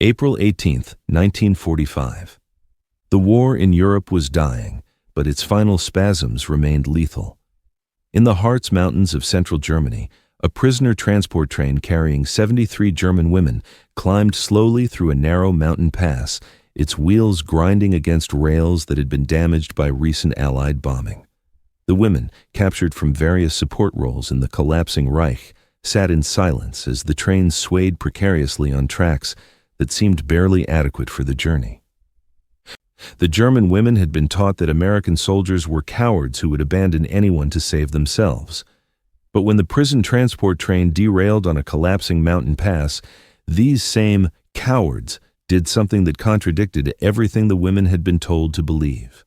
April 18, 1945. The war in Europe was dying, but its final spasms remained lethal. In the Harz Mountains of central Germany, a prisoner transport train carrying 73 German women climbed slowly through a narrow mountain pass, its wheels grinding against rails that had been damaged by recent Allied bombing. The women, captured from various support roles in the collapsing Reich, sat in silence as the train swayed precariously on tracks that seemed barely adequate for the journey. The German women had been taught that American soldiers were cowards who would abandon anyone to save themselves. But when the prison transport train derailed on a collapsing mountain pass, these same cowards did something that contradicted everything the women had been told to believe.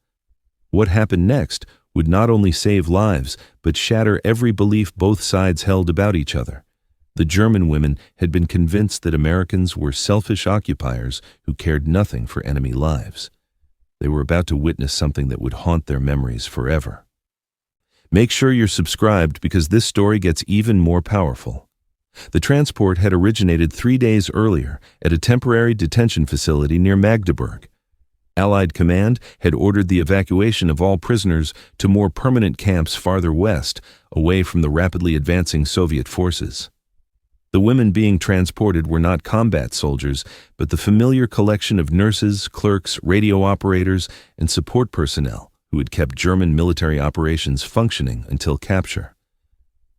What happened next would not only save lives, but shatter every belief both sides held about each other. The German women had been convinced that Americans were selfish occupiers who cared nothing for enemy lives. They were about to witness something that would haunt their memories forever. Make sure you're subscribed because this story gets even more powerful. The transport had originated 3 days earlier at a temporary detention facility near Magdeburg. Allied command had ordered the evacuation of all prisoners to more permanent camps farther west, away from the rapidly advancing Soviet forces. The women being transported were not combat soldiers, but the familiar collection of nurses, clerks, radio operators, and support personnel who had kept German military operations functioning until capture.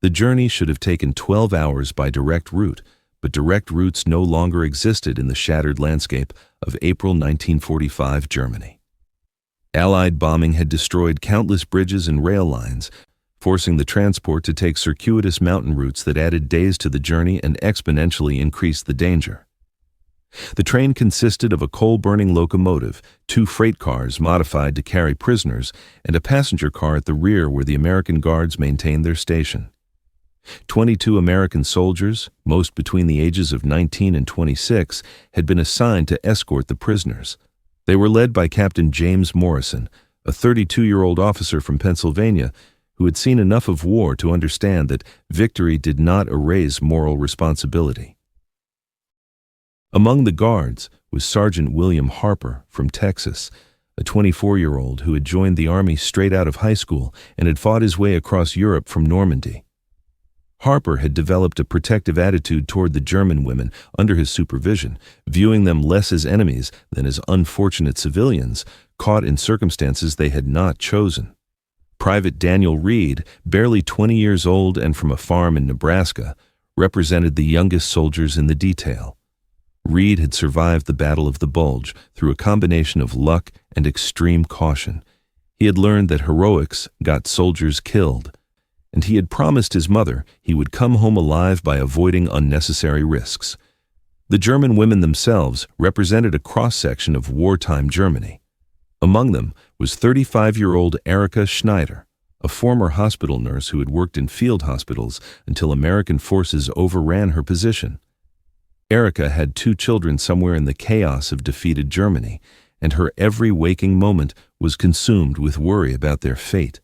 The journey should have taken 12 hours by direct route, but direct routes no longer existed in the shattered landscape of April 1945 Germany. Allied bombing had destroyed countless bridges and rail lines, forcing the transport to take circuitous mountain routes that added days to the journey and exponentially increased the danger. The train consisted of a coal-burning locomotive, 2 freight cars modified to carry prisoners, and a passenger car at the rear where the American guards maintained their station. 22 American soldiers, most between the ages of 19 and 26, had been assigned to escort the prisoners. They were led by Captain James Morrison, a 32-year-old officer from Pennsylvania who had seen enough of war to understand that victory did not erase moral responsibility. Among the guards was Sergeant William Harper from Texas, a 24-year-old who had joined the Army straight out of high school and had fought his way across Europe from Normandy. Harper had developed a protective attitude toward the German women under his supervision, viewing them less as enemies than as unfortunate civilians caught in circumstances they had not chosen. Private Daniel Reed, barely 20 years old and from a farm in Nebraska, represented the youngest soldiers in the detail. Reed had survived the Battle of the Bulge through a combination of luck and extreme caution. He had learned that heroics got soldiers killed, and he had promised his mother he would come home alive by avoiding unnecessary risks. The German women themselves represented a cross-section of wartime Germany. Among them was 35-year-old Erika Schneider, a former hospital nurse who had worked in field hospitals until American forces overran her position. Erika had 2 children somewhere in the chaos of defeated Germany, and her every waking moment was consumed with worry about their fate.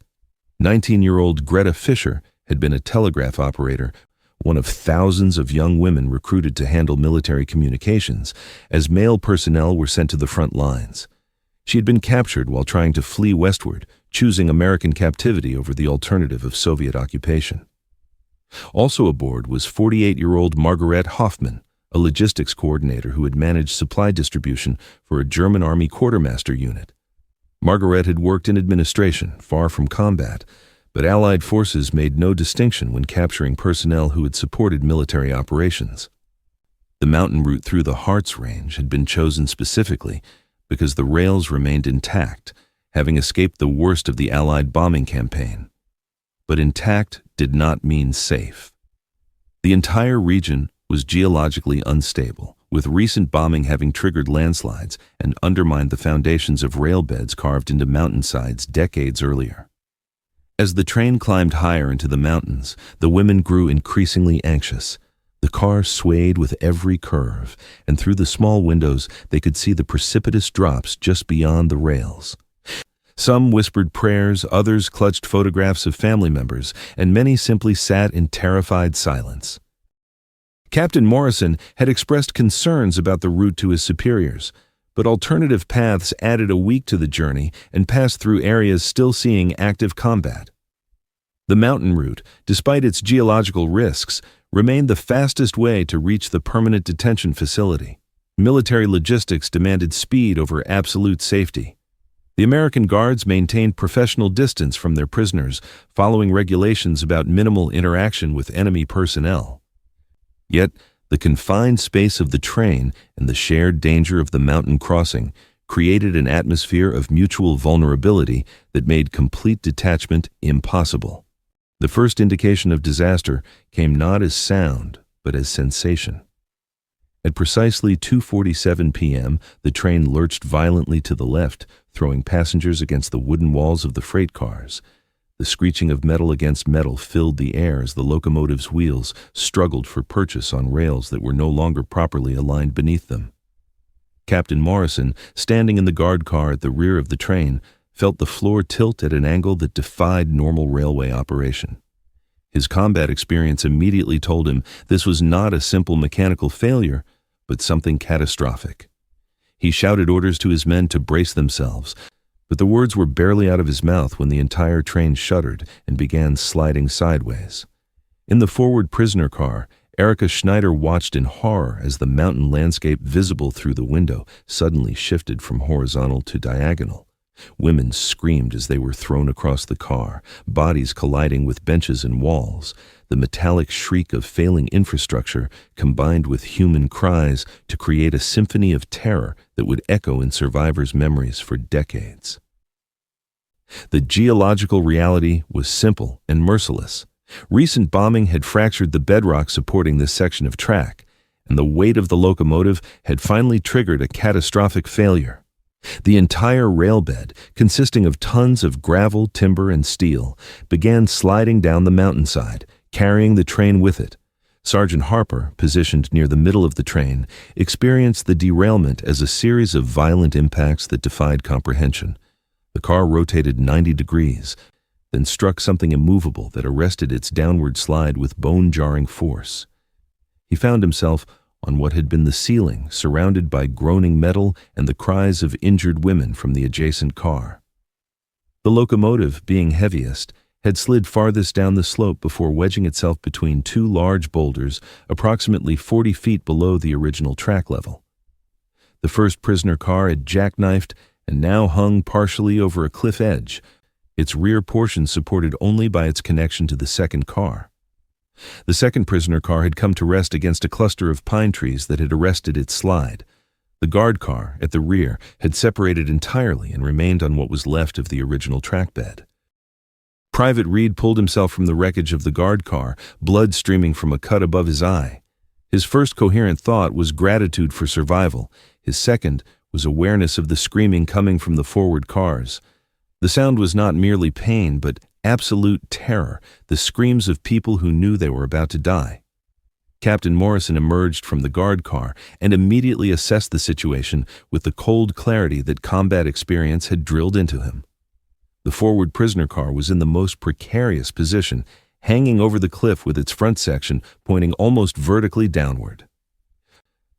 19-year-old Greta Fischer had been a telegraph operator, one of thousands of young women recruited to handle military communications, as male personnel were sent to the front lines. She had been captured while trying to flee westward, choosing American captivity over the alternative of Soviet occupation. Also aboard was 48-year-old Margaret Hoffman, a logistics coordinator who had managed supply distribution for a German Army quartermaster unit. Margaret had worked in administration, far from combat, but Allied forces made no distinction when capturing personnel who had supported military operations. The mountain route through the Harz Range had been chosen specifically because the rails remained intact, having escaped the worst of the Allied bombing campaign. But intact did not mean safe. The entire region was geologically unstable, with recent bombing having triggered landslides and undermined the foundations of rail beds carved into mountainsides decades earlier. As the train climbed higher into the mountains, the women grew increasingly anxious. The car swayed with every curve, and through the small windows they could see the precipitous drops just beyond the rails. Some whispered prayers, others clutched photographs of family members, and many simply sat in terrified silence. Captain Morrison had expressed concerns about the route to his superiors, but alternative paths added a week to the journey and passed through areas still seeing active combat. The mountain route, despite its geological risks, remained the fastest way to reach the permanent detention facility. Military logistics demanded speed over absolute safety. The American guards maintained professional distance from their prisoners, following regulations about minimal interaction with enemy personnel. Yet, the confined space of the train and the shared danger of the mountain crossing created an atmosphere of mutual vulnerability that made complete detachment impossible. The first indication of disaster came not as sound, but as sensation. At precisely 2:47 p.m., the train lurched violently to the left, throwing passengers against the wooden walls of the freight cars. The screeching of metal against metal filled the air as the locomotive's wheels struggled for purchase on rails that were no longer properly aligned beneath them. Captain Morrison, standing in the guard car at the rear of the train, felt the floor tilt at an angle that defied normal railway operation. His combat experience immediately told him this was not a simple mechanical failure, but something catastrophic. He shouted orders to his men to brace themselves, but the words were barely out of his mouth when the entire train shuddered and began sliding sideways. In the forward prisoner car, Erica Schneider watched in horror as the mountain landscape visible through the window suddenly shifted from horizontal to diagonal. Women screamed as they were thrown across the car, bodies colliding with benches and walls. The metallic shriek of failing infrastructure combined with human cries to create a symphony of terror that would echo in survivors' memories for decades. The geological reality was simple and merciless. Recent bombing had fractured the bedrock supporting this section of track, and the weight of the locomotive had finally triggered a catastrophic failure. The entire railbed, consisting of tons of gravel, timber, and steel, began sliding down the mountainside, carrying the train with it. Sergeant Harper, positioned near the middle of the train, experienced the derailment as a series of violent impacts that defied comprehension. The car rotated 90 degrees, then struck something immovable that arrested its downward slide with bone-jarring force. He found himself on what had been the ceiling, surrounded by groaning metal and the cries of injured women from the adjacent car. The locomotive, being heaviest, had slid farthest down the slope before wedging itself between two large boulders approximately 40 feet below the original track level. The first prisoner car had jackknifed and now hung partially over a cliff edge, its rear portion supported only by its connection to the second car. The second prisoner car had come to rest against a cluster of pine trees that had arrested its slide. The guard car, at the rear, had separated entirely and remained on what was left of the original track bed. Private Reed pulled himself from the wreckage of the guard car, blood streaming from a cut above his eye. His first coherent thought was gratitude for survival. His second was awareness of the screaming coming from the forward cars. The sound was not merely pain, but absolute terror, the screams of people who knew they were about to die. Captain Morrison emerged from the guard car and immediately assessed the situation with the cold clarity that combat experience had drilled into him. The forward prisoner car was in the most precarious position, hanging over the cliff with its front section pointing almost vertically downward.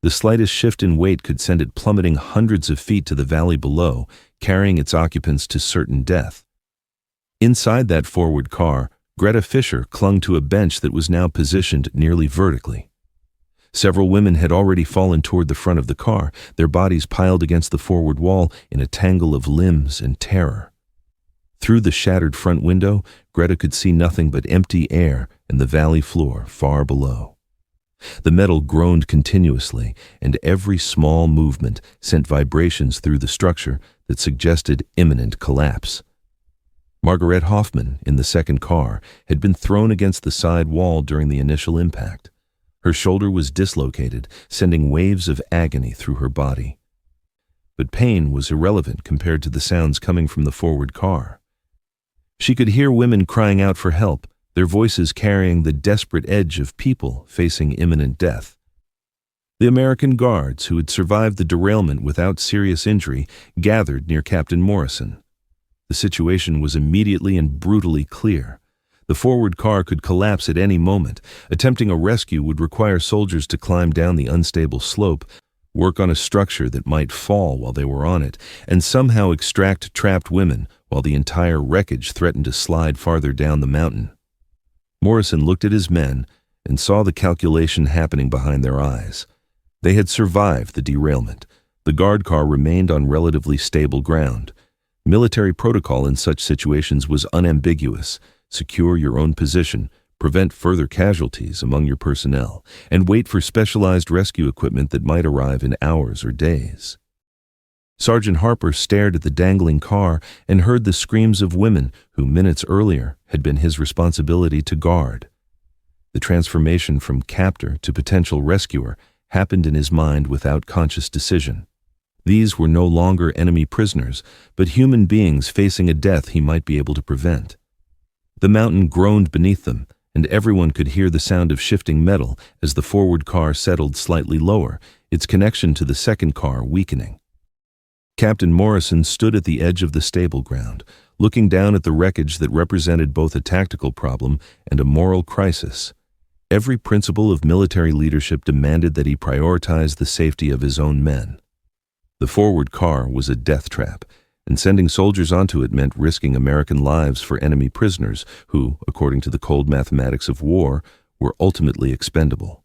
The slightest shift in weight could send it plummeting hundreds of feet to the valley below, carrying its occupants to certain death. Inside that forward car, Greta Fisher clung to a bench that was now positioned nearly vertically. Several women had already fallen toward the front of the car, their bodies piled against the forward wall in a tangle of limbs and terror. Through the shattered front window, Greta could see nothing but empty air and the valley floor far below. The metal groaned continuously, and every small movement sent vibrations through the structure that suggested imminent collapse. Margaret Hoffman, in the second car, had been thrown against the side wall during the initial impact. Her shoulder was dislocated, sending waves of agony through her body. But pain was irrelevant compared to the sounds coming from the forward car. She could hear women crying out for help, their voices carrying the desperate edge of people facing imminent death. The American guards, who had survived the derailment without serious injury, gathered near Captain Morrison. The situation was immediately and brutally clear. The forward car could collapse at any moment. Attempting a rescue would require soldiers to climb down the unstable slope, work on a structure that might fall while they were on it, and somehow extract trapped women while the entire wreckage threatened to slide farther down the mountain. Morrison looked at his men and saw the calculation happening behind their eyes. They had survived the derailment. The guard car remained on relatively stable ground. Military protocol in such situations was unambiguous: secure your own position, prevent further casualties among your personnel, and wait for specialized rescue equipment that might arrive in hours or days. Sergeant Harper stared at the dangling car and heard the screams of women who minutes earlier had been his responsibility to guard. The transformation from captor to potential rescuer happened in his mind without conscious decision. These were no longer enemy prisoners, but human beings facing a death he might be able to prevent. The mountain groaned beneath them, and everyone could hear the sound of shifting metal as the forward car settled slightly lower, its connection to the second car weakening. Captain Morrison stood at the edge of the stable ground, looking down at the wreckage that represented both a tactical problem and a moral crisis. Every principle of military leadership demanded that he prioritize the safety of his own men. The forward car was a death trap, and sending soldiers onto it meant risking American lives for enemy prisoners who, according to the cold mathematics of war, were ultimately expendable.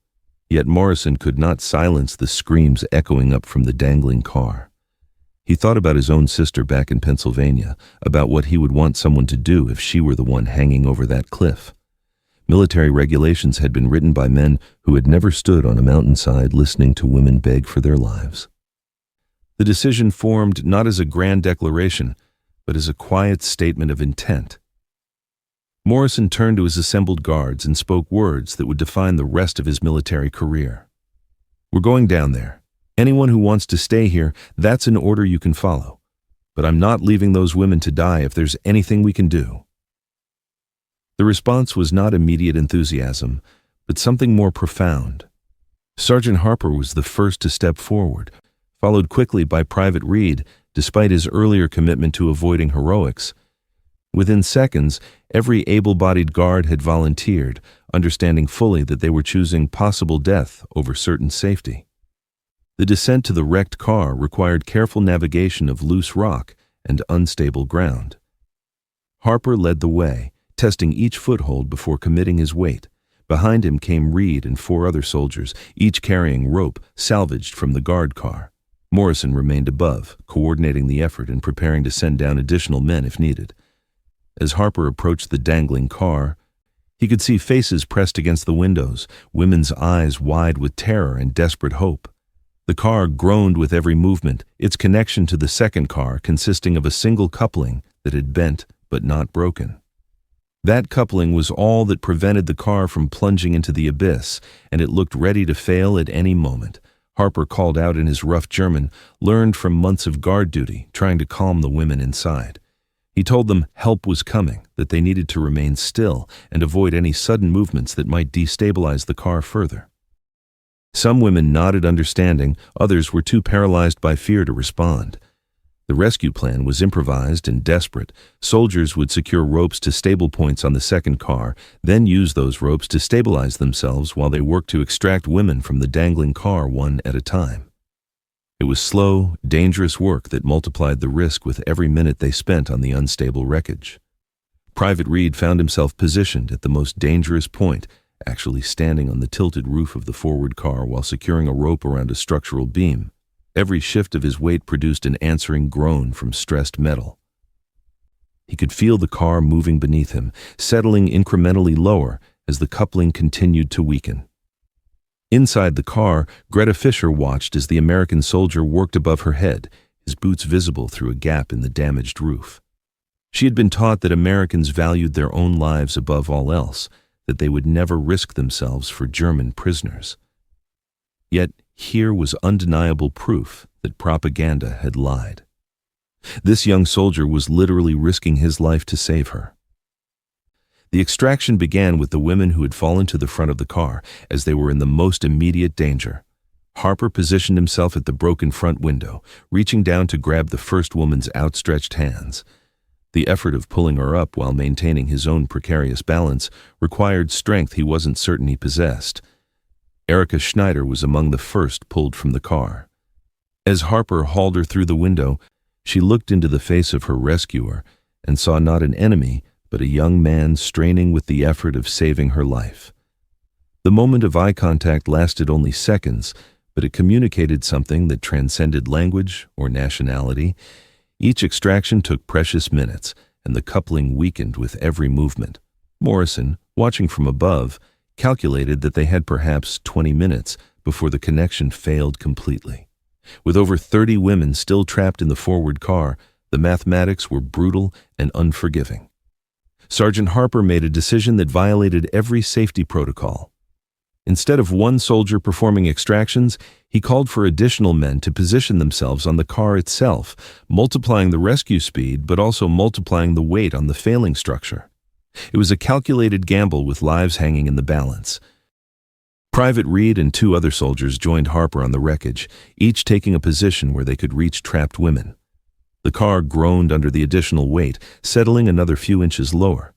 Yet Morrison could not silence the screams echoing up from the dangling car. He thought about his own sister back in Pennsylvania, about what he would want someone to do if she were the one hanging over that cliff. Military regulations had been written by men who had never stood on a mountainside listening to women beg for their lives. The decision formed not as a grand declaration, but as a quiet statement of intent. Morrison turned to his assembled guards and spoke words that would define the rest of his military career. "We're going down there. Anyone who wants to stay here, that's an order you can follow. But I'm not leaving those women to die if there's anything we can do." The response was not immediate enthusiasm, but something more profound. Sergeant Harper was the first to step forward, followed quickly by Private Reed, despite his earlier commitment to avoiding heroics. Within seconds, every able-bodied guard had volunteered, understanding fully that they were choosing possible death over certain safety. The descent to the wrecked car required careful navigation of loose rock and unstable ground. Harper led the way, testing each foothold before committing his weight. Behind him came Reed and 4 other soldiers, each carrying rope salvaged from the guard car. Morrison remained above, coordinating the effort and preparing to send down additional men if needed. As Harper approached the dangling car, he could see faces pressed against the windows, women's eyes wide with terror and desperate hope. The car groaned with every movement, its connection to the second car consisting of a single coupling that had bent but not broken. That coupling was all that prevented the car from plunging into the abyss, and it looked ready to fail at any moment. Harper called out in his rough German, learned from months of guard duty, trying to calm the women inside. He told them help was coming, that they needed to remain still and avoid any sudden movements that might destabilize the car further. Some women nodded understanding, others were too paralyzed by fear to respond. The rescue plan was improvised and desperate. Soldiers would secure ropes to stable points on the second car, then use those ropes to stabilize themselves while they worked to extract women from the dangling car one at a time. It was slow, dangerous work that multiplied the risk with every minute they spent on the unstable wreckage. Private Reed found himself positioned at the most dangerous point, actually standing on the tilted roof of the forward car while securing a rope around a structural beam. Every shift of his weight produced an answering groan from stressed metal. He could feel the car moving beneath him, settling incrementally lower as the coupling continued to weaken. Inside the car, Greta Fisher watched as the American soldier worked above her head, his boots visible through a gap in the damaged roof. She had been taught that Americans valued their own lives above all else, that they would never risk themselves for German prisoners. Yet here was undeniable proof that propaganda had lied. This young soldier was literally risking his life to save her. The extraction began with the women who had fallen to the front of the car, as they were in the most immediate danger. Harper positioned himself at the broken front window, reaching down to grab the first woman's outstretched hands. The effort of pulling her up while maintaining his own precarious balance required strength he wasn't certain he possessed. Erica Schneider was among the first pulled from the car. As Harper hauled her through the window, she looked into the face of her rescuer and saw not an enemy, but a young man straining with the effort of saving her life. The moment of eye contact lasted only seconds, but it communicated something that transcended language or nationality. Each extraction took precious minutes, and the coupling weakened with every movement. Morrison, watching from above, calculated that they had perhaps 20 minutes before the connection failed completely. With over 30 women still trapped in the forward car, the mathematics were brutal and unforgiving. Sergeant Harper made a decision that violated every safety protocol. Instead of one soldier performing extractions, he called for additional men to position themselves on the car itself, multiplying the rescue speed but also multiplying the weight on the failing structure. It was a calculated gamble with lives hanging in the balance. Private Reed and 2 other soldiers joined Harper on the wreckage, each taking a position where they could reach trapped women. The car groaned under the additional weight, settling another few inches lower.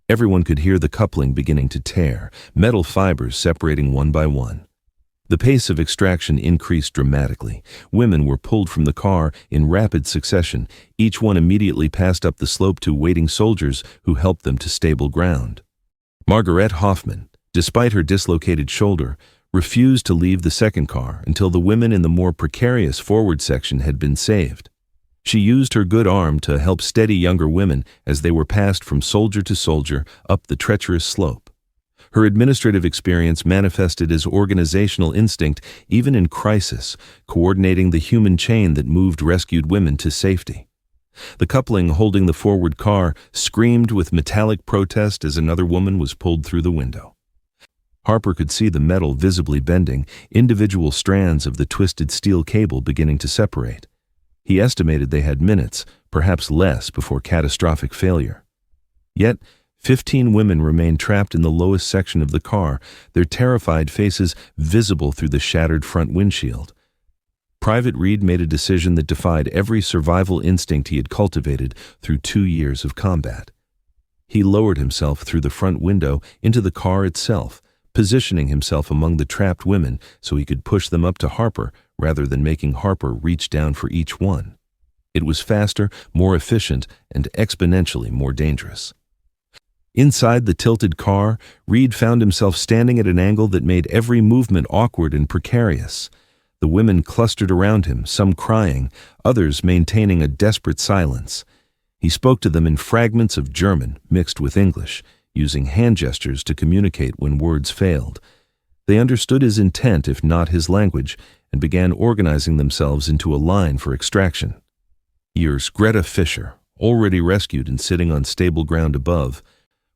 Everyone could hear the coupling beginning to tear, metal fibers separating one by one. The pace of extraction increased dramatically. Women were pulled from the car in rapid succession. Each one immediately passed up the slope to waiting soldiers who helped them to stable ground. Margaret Hoffman, despite her dislocated shoulder, refused to leave the second car until the women in the more precarious forward section had been saved. She used her good arm to help steady younger women as they were passed from soldier to soldier up the treacherous slope. Her administrative experience manifested as organizational instinct even in crisis, coordinating the human chain that moved rescued women to safety. The coupling holding the forward car screamed with metallic protest as another woman was pulled through the window. Harper could see the metal visibly bending, individual strands of the twisted steel cable beginning to separate. He estimated they had minutes, perhaps less, before catastrophic failure. Yet, 15 women remained trapped in the lowest section of the car, their terrified faces visible through the shattered front windshield. Private Reed made a decision that defied every survival instinct he had cultivated through 2 years of combat. He lowered himself through the front window into the car itself, positioning himself among the trapped women so he could push them up to Harper rather than making Harper reach down for each one. It was faster, more efficient, and exponentially more dangerous. Inside the tilted car, Reed found himself standing at an angle that made every movement awkward and precarious. The women clustered around him, some crying, others maintaining a desperate silence. He spoke to them in fragments of German mixed with English, using hand gestures to communicate when words failed. They understood his intent, if not his language, and began organizing themselves into a line for extraction. Years Greta Fisher, already rescued and sitting on stable ground above,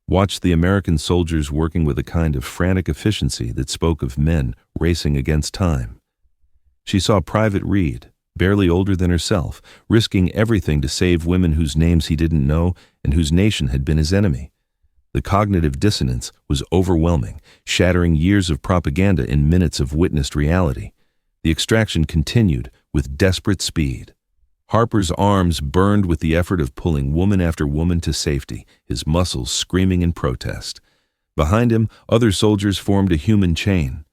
watched the American soldiers working with a kind of frantic efficiency that spoke of men racing against time. She saw Private Reed, barely older than herself, risking everything to save women whose names he didn't know and whose nation had been his enemy. The cognitive dissonance was overwhelming, shattering years of propaganda in minutes of witnessed reality. The extraction continued with desperate speed. Harper's arms burned with the effort of pulling woman after woman to safety, his muscles screaming in protest. Behind him, other soldiers formed a human chain,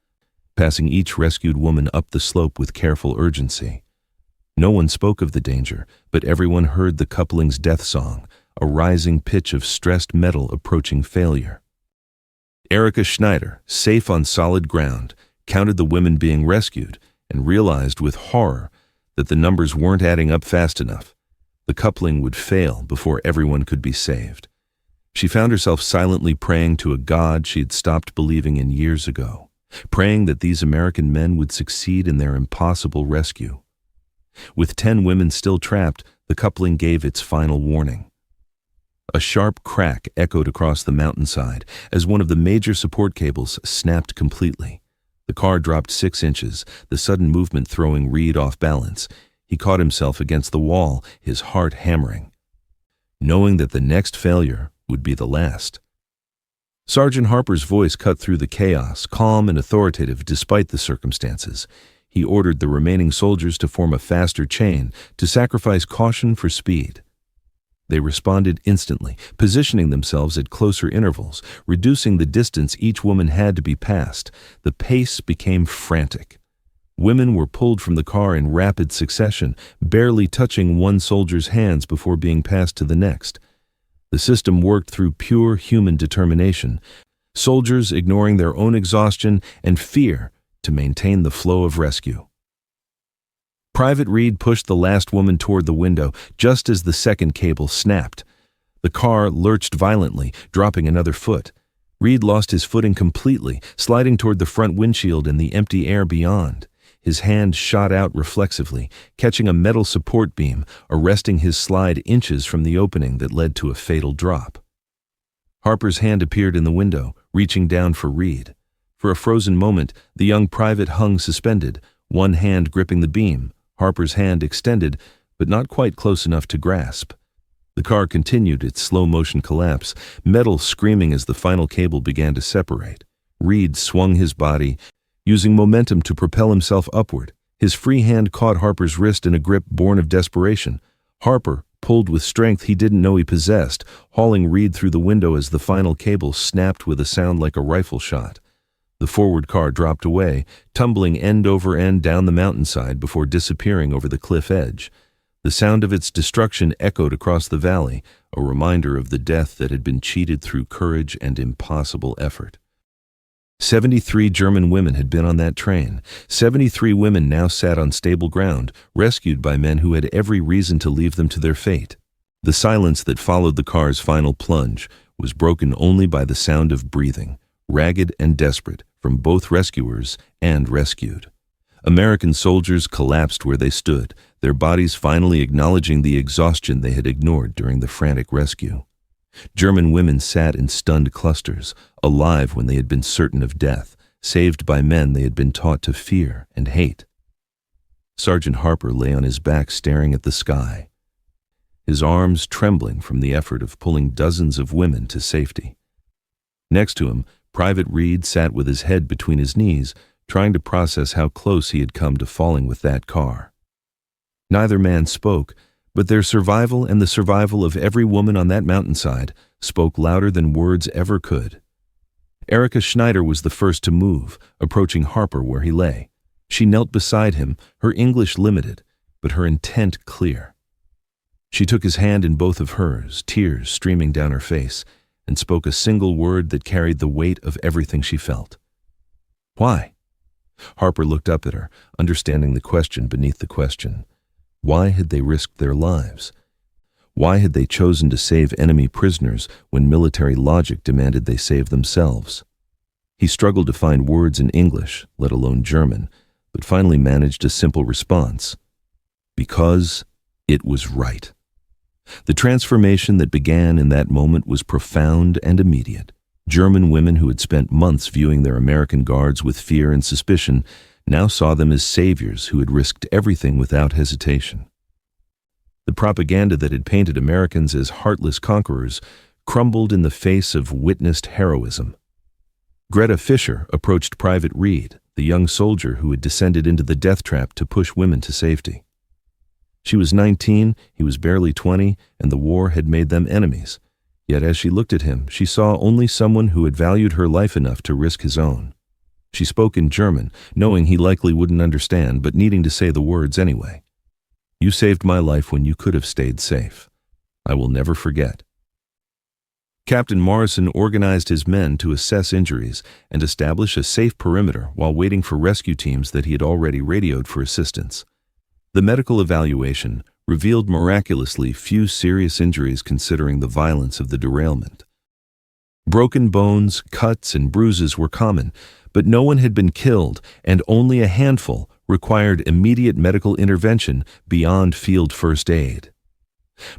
passing each rescued woman up the slope with careful urgency. No one spoke of the danger, but everyone heard the coupling's death song, a rising pitch of stressed metal approaching failure. Erica Schneider, safe on solid ground, counted the women being rescued and realized with horror that the numbers weren't adding up fast enough. The coupling would fail before everyone could be saved. She found herself silently praying to a God she had stopped believing in years ago, praying that these American men would succeed in their impossible rescue. With 10 women still trapped, the coupling gave its final warning. A sharp crack echoed across the mountainside as one of the major support cables snapped completely. The car dropped 6 inches, the sudden movement throwing Reed off balance. He caught himself against the wall, his heart hammering, knowing that the next failure would be the last. Sergeant Harper's voice cut through the chaos, calm and authoritative despite the circumstances. He ordered the remaining soldiers to form a faster chain, to sacrifice caution for speed. They responded instantly, positioning themselves at closer intervals, reducing the distance each woman had to be passed. The pace became frantic. Women were pulled from the car in rapid succession, barely touching one soldier's hands before being passed to the next. The system worked through pure human determination, soldiers ignoring their own exhaustion and fear to maintain the flow of rescue. Private Reed pushed the last woman toward the window just as the second cable snapped. The car lurched violently, dropping another foot. Reed lost his footing completely, sliding toward the front windshield and the empty air beyond. His hand shot out reflexively, catching a metal support beam, arresting his slide inches from the opening that led to a fatal drop. Harper's hand appeared in the window, reaching down for Reed. For a frozen moment, the young private hung suspended, one hand gripping the beam, Harper's hand extended, but not quite close enough to grasp. The car continued its slow-motion collapse, metal screaming as the final cable began to separate. Reed swung his body, using momentum to propel himself upward. His free hand caught Harper's wrist in a grip born of desperation. Harper pulled with strength he didn't know he possessed, hauling Reed through the window as the final cable snapped with a sound like a rifle shot. The forward car dropped away, tumbling end over end down the mountainside before disappearing over the cliff edge. The sound of its destruction echoed across the valley, a reminder of the death that had been cheated through courage and impossible effort. 73 German women had been on that train. 73 women now sat on stable ground, rescued by men who had every reason to leave them to their fate. The silence that followed the car's final plunge was broken only by the sound of breathing, ragged and desperate, from both rescuers and rescued. American soldiers collapsed where they stood, their bodies finally acknowledging the exhaustion they had ignored during the frantic rescue. German women sat in stunned clusters, alive when they had been certain of death, saved by men they had been taught to fear and hate. Sergeant Harper lay on his back staring at the sky, his arms trembling from the effort of pulling dozens of women to safety. Next to him, Private Reed sat with his head between his knees, trying to process how close he had come to falling with that car. Neither man spoke, but their survival and the survival of every woman on that mountainside spoke louder than words ever could. Erica Schneider was the first to move, approaching Harper where he lay. She knelt beside him, her English limited, but her intent clear. She took his hand in both of hers, tears streaming down her face, and spoke a single word that carried the weight of everything she felt. "Why?" Harper looked up at her, understanding the question beneath the question. Why had they risked their lives? Why had they chosen to save enemy prisoners when military logic demanded they save themselves? He struggled to find words in English, let alone German, but finally managed a simple response. Because it was right. The transformation that began in that moment was profound and immediate. German women who had spent months viewing their American guards with fear and suspicion now saw them as saviors who had risked everything without hesitation. The propaganda that had painted Americans as heartless conquerors crumbled in the face of witnessed heroism. Greta Fisher approached Private Reed, the young soldier who had descended into the death trap to push women to safety. She was 19, he was barely 20, and the war had made them enemies. Yet as she looked at him, she saw only someone who had valued her life enough to risk his own. She spoke in German, knowing he likely wouldn't understand, but needing to say the words anyway. "You saved my life when you could have stayed safe. I will never forget." Captain Morrison organized his men to assess injuries and establish a safe perimeter while waiting for rescue teams that he had already radioed for assistance. The medical evaluation revealed miraculously few serious injuries considering the violence of the derailment. Broken bones, cuts, and bruises were common, but no one had been killed, and only a handful required immediate medical intervention beyond field first aid.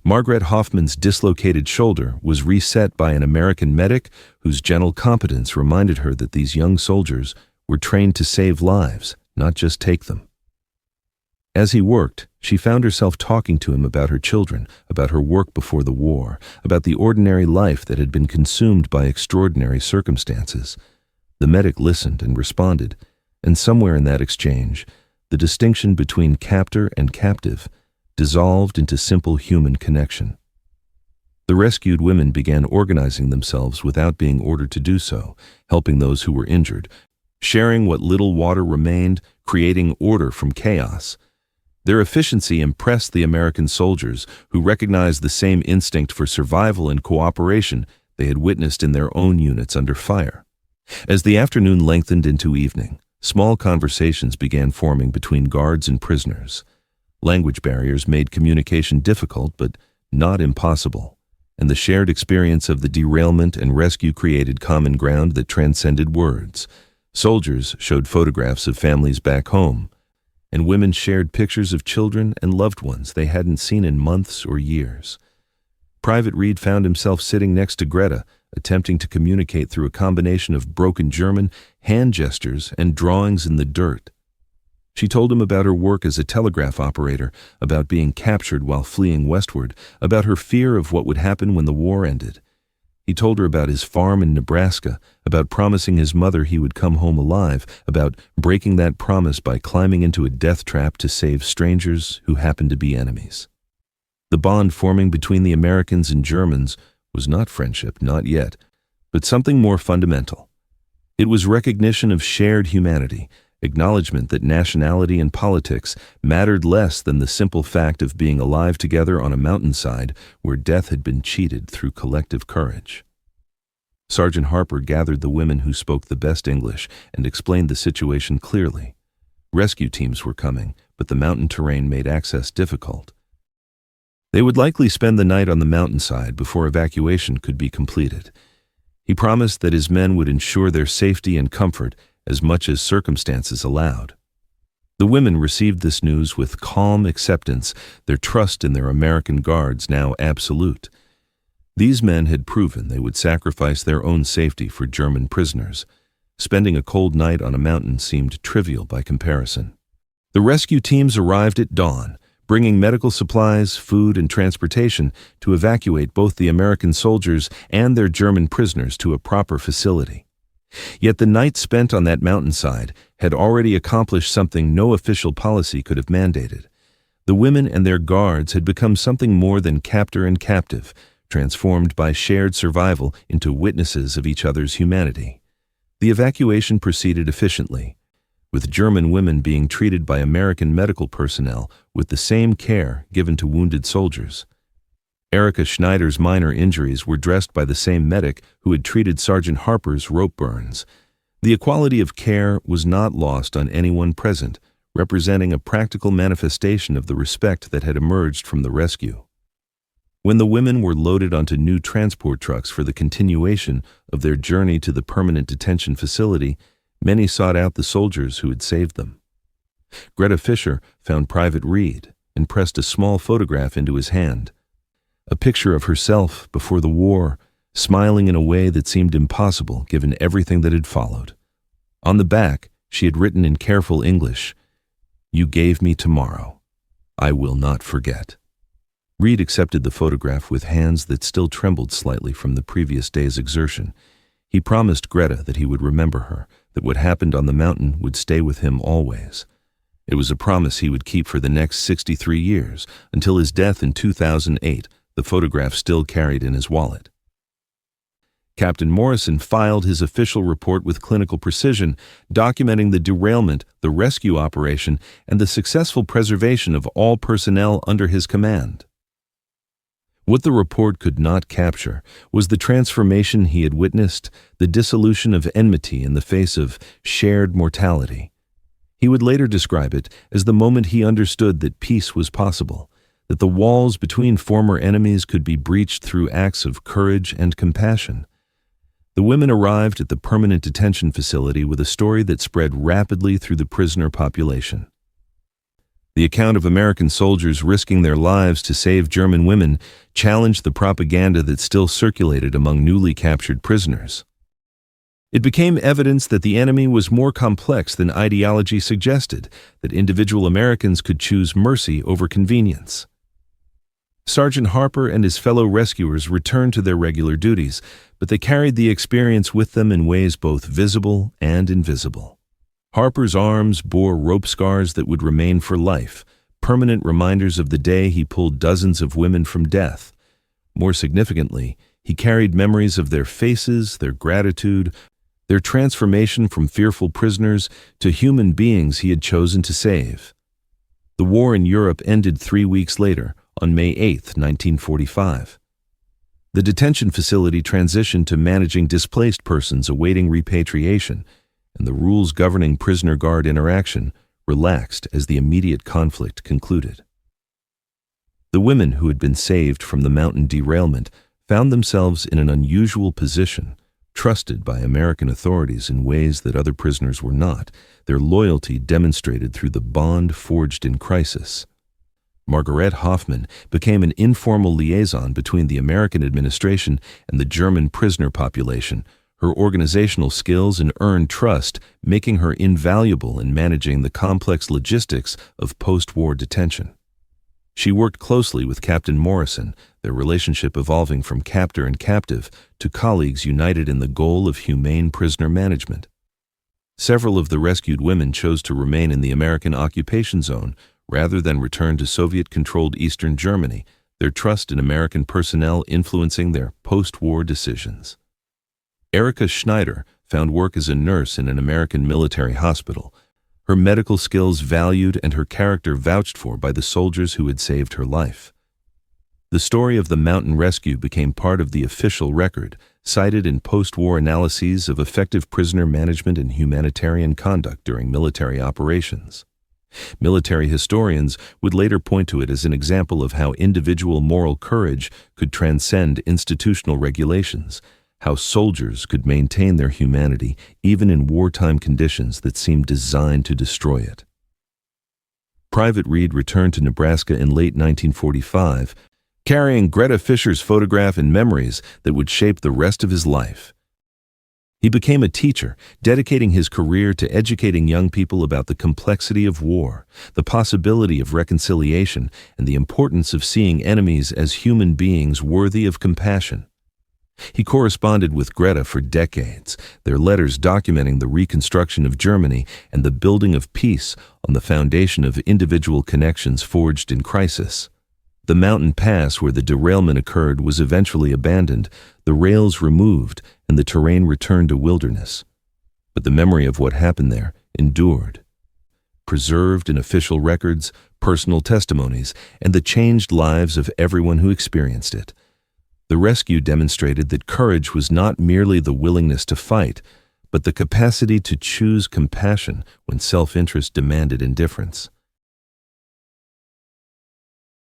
Margaret Hoffman's dislocated shoulder was reset by an American medic whose gentle competence reminded her that these young soldiers were trained to save lives, not just take them. As he worked, she found herself talking to him about her children, about her work before the war, about the ordinary life that had been consumed by extraordinary circumstances. The medic listened and responded, and somewhere in that exchange, the distinction between captor and captive dissolved into simple human connection. The rescued women began organizing themselves without being ordered to do so, helping those who were injured, sharing what little water remained, creating order from chaos. Their efficiency impressed the American soldiers, who recognized the same instinct for survival and cooperation they had witnessed in their own units under fire. As the afternoon lengthened into evening, small conversations began forming between guards and prisoners. Language barriers made communication difficult but not impossible, and the shared experience of the derailment and rescue created common ground that transcended words. Soldiers showed photographs of families back home, and women shared pictures of children and loved ones they hadn't seen in months or years. Private Reed found himself sitting next to Greta, attempting to communicate through a combination of broken German, hand gestures, and drawings in the dirt. She told him about her work as a telegraph operator, about being captured while fleeing westward, about her fear of what would happen when the war ended. He told her about his farm in Nebraska, about promising his mother he would come home alive, about breaking that promise by climbing into a death trap to save strangers who happened to be enemies. The bond forming between the Americans and Germans was not friendship, not yet, but something more fundamental. It was recognition of shared humanity, acknowledgement that nationality and politics mattered less than the simple fact of being alive together on a mountainside where death had been cheated through collective courage. Sergeant Harper gathered the women who spoke the best English and explained the situation clearly. Rescue teams were coming, but the mountain terrain made access difficult. They would likely spend the night on the mountainside before evacuation could be completed. He promised that his men would ensure their safety and comfort as much as circumstances allowed. The women received this news with calm acceptance, their trust in their American guards now absolute. These men had proven they would sacrifice their own safety for German prisoners. Spending a cold night on a mountain seemed trivial by comparison. The rescue teams arrived at dawn, bringing medical supplies, food, and transportation to evacuate both the American soldiers and their German prisoners to a proper facility. Yet the night spent on that mountainside had already accomplished something no official policy could have mandated. The women and their guards had become something more than captor and captive, transformed by shared survival into witnesses of each other's humanity. The evacuation proceeded efficiently, with German women being treated by American medical personnel with the same care given to wounded soldiers. Erica Schneider's minor injuries were dressed by the same medic who had treated Sergeant Harper's rope burns. The equality of care was not lost on anyone present, representing a practical manifestation of the respect that had emerged from the rescue. When the women were loaded onto new transport trucks for the continuation of their journey to the permanent detention facility, many sought out the soldiers who had saved them. Greta Fisher found Private Reed and pressed a small photograph into his hand. A picture of herself before the war, smiling in a way that seemed impossible given everything that had followed. On the back, she had written in careful English, "You gave me tomorrow. I will not forget." Reed accepted the photograph with hands that still trembled slightly from the previous day's exertion. He promised Greta that he would remember her, that what happened on the mountain would stay with him always. It was a promise he would keep for the next 63 years, until his death in 2008, the photograph still carried in his wallet. Captain Morrison filed his official report with clinical precision, documenting the derailment, the rescue operation, and the successful preservation of all personnel under his command. What the report could not capture was the transformation he had witnessed, the dissolution of enmity in the face of shared mortality. He would later describe it as the moment he understood that peace was possible, that the walls between former enemies could be breached through acts of courage and compassion. The women arrived at the permanent detention facility with a story that spread rapidly through the prisoner population. The account of American soldiers risking their lives to save German women challenged the propaganda that still circulated among newly captured prisoners. It became evidence that the enemy was more complex than ideology suggested, that individual Americans could choose mercy over convenience. Sergeant Harper and his fellow rescuers returned to their regular duties, but they carried the experience with them in ways both visible and invisible. Harper's arms bore rope scars that would remain for life, permanent reminders of the day he pulled dozens of women from death. More significantly, he carried memories of their faces, their gratitude, their transformation from fearful prisoners to human beings he had chosen to save. The war in Europe ended 3 weeks later, on May 8, 1945. The detention facility transitioned to managing displaced persons awaiting repatriation, and the rules governing prisoner-guard interaction relaxed as the immediate conflict concluded. The women who had been saved from the mountain derailment found themselves in an unusual position, trusted by American authorities in ways that other prisoners were not, their loyalty demonstrated through the bond forged in crisis. Margaret Hoffman became an informal liaison between the American administration and the German prisoner population, her organizational skills and earned trust making her invaluable in managing the complex logistics of post-war detention. She worked closely with Captain Morrison, their relationship evolving from captor and captive to colleagues united in the goal of humane prisoner management. Several of the rescued women chose to remain in the American occupation zone rather than return to Soviet-controlled Eastern Germany, their trust in American personnel influencing their post-war decisions. Erika Schneider found work as a nurse in an American military hospital, her medical skills valued and her character vouched for by the soldiers who had saved her life. The story of the mountain rescue became part of the official record, cited in post-war analyses of effective prisoner management and humanitarian conduct during military operations. Military historians would later point to it as an example of how individual moral courage could transcend institutional regulations, how soldiers could maintain their humanity even in wartime conditions that seemed designed to destroy it. Private Reed returned to Nebraska in late 1945, carrying Greta Fisher's photograph and memories that would shape the rest of his life. He became a teacher, dedicating his career to educating young people about the complexity of war, the possibility of reconciliation, and the importance of seeing enemies as human beings worthy of compassion. He corresponded with Greta for decades, their letters documenting the reconstruction of Germany and the building of peace on the foundation of individual connections forged in crisis. The mountain pass where the derailment occurred was eventually abandoned, the rails removed, and the terrain returned to wilderness. But the memory of what happened there endured, preserved in official records, personal testimonies, and the changed lives of everyone who experienced it. The rescue demonstrated that courage was not merely the willingness to fight, but the capacity to choose compassion when self-interest demanded indifference.